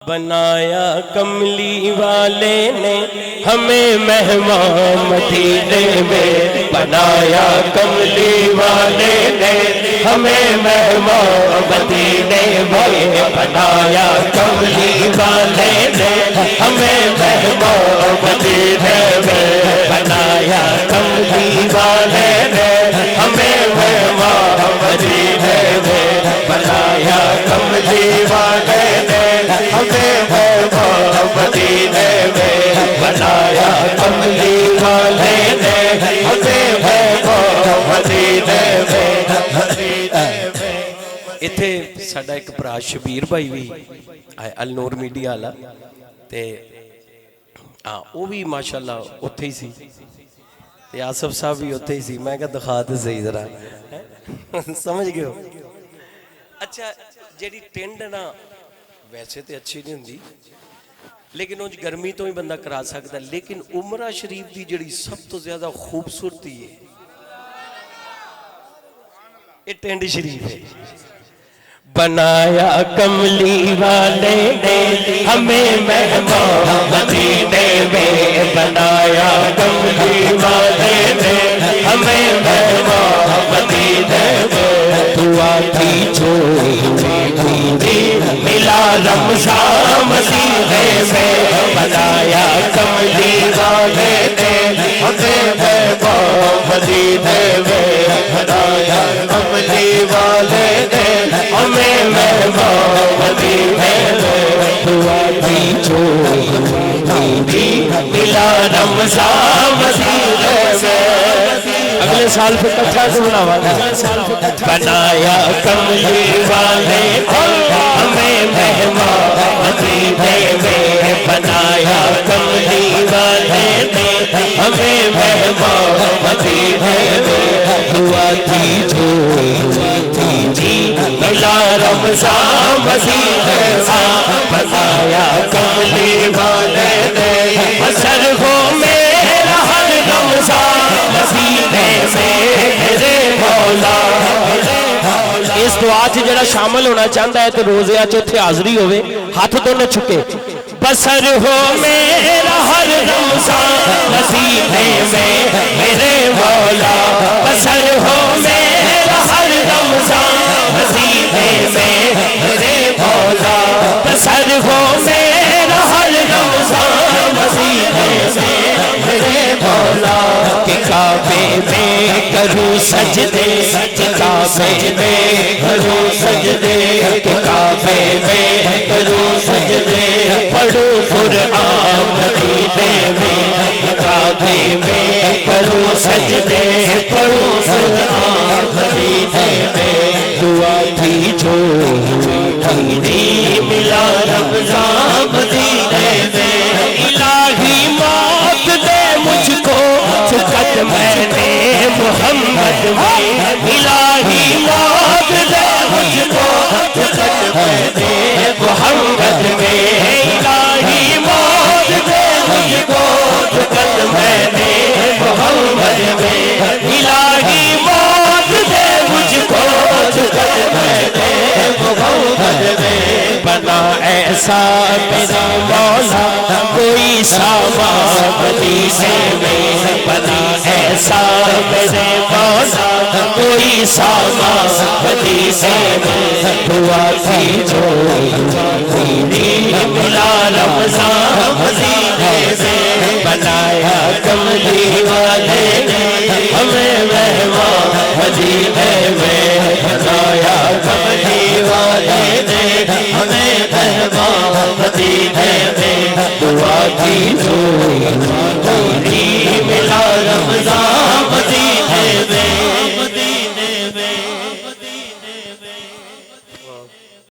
بنایا کملی والے نے ہمیں مہمان مدینے میں، بنایا کملی والے نے ہمیں مہمان مدینے میں، بنایا کملی والے نے ہمیں مہمان مدینے میں، بنایا کملی والے نے ہمیں مہمان مدینے میں، بنایا کملی والے نے ہمیں مہمان مدینے میں، بنایا کملی والے نے ہمیں مہمان مدینے میں۔ اتھے ساڈا ایک بھرا شبیر بھائی بھی النور میڈیا والا تے وہ بھی ماشاءاللہ اتھے ہی سی تے آصف صاحب بھی اتھے ہی سی۔ میں کہا دکھا تے صحیح ذرا، سمجھ گئے ہو؟ اچھا جیڑی ٹینڈ نا ویسے تے اچھی نہیں ہوندی لیکن انج گرمی تو ہی بندہ کرا سکتا ہے، لیکن عمرہ شریف دی جڑی سب تو زیادہ خوبصورتی ہے یہ ٹینڈ شریف ہے۔ بنایا کملی والے نے ہمیں مہمان مدینے میں، بنایا کملی والے نے ہمیں مہمان مدینے میں، دعا کی جو ملا رمضان مدینے میں، بنایا کملی والے نے ہمیں مہمان مدینے میں، بنایا کملی والے نے ہمیں مہمان مدینے میں، دعا کی جو ملا رمضان مدینے میں۔ اگلے سال پہ کٹھا سے بناوا بنایا کملی والے ہمیں مہمان مدینے میں، بنایا کملی والے ہمیں مہمان مدینے میں، دعا کی جو ملا رمضان مدینے میں، بنایا کملی والے اثر ہو میرا ہر رمضان مدینے میں میرے مولا۔ اس دعا چ جڑا شامل ہونا چاہتا ہے تو روزے چ حاضری ہوئے، ہاتھ دونوں چھکے۔ بسر ہو میرا ہر رمضان مدینے میں میرے مولا، بسر ہو میرا ہر رمضان مدینے میں میرے مولا، بسر ہو میرا ہر رمضان مدینے میں میرے مولا۔ کہ کعبے میں کروں سجدے، کہ کعبے میں کروں سجدے، کہ کعبے میں کروں سجدے، پڑھوں قرآن مدینے میں، کعبے میں کروں سجدے، پڑھوں قرآن مدینے میں، دعا کی جو ملا رمضان مدینے میں، الہی موت دے مجھ کو چکت میں نے محمد میں، الہی موت دے مجھ کو چکت میں نے محمد میں، الہی موت دے مجھ کو چکت میں نے محمد میں، الہی موت دے مجھ کو چکت میں نے محمد میں۔ بنا ایسا میرا مولا کوئی سامان مدینے میں، بنا ایسا میرے مولا کوئی سامان مدینے میں، دعا کی جو ملا رمضان مدینے میں، بنایا کملی والے نے ہمیں مہمان مدینے میں، بنایا کملی والے نے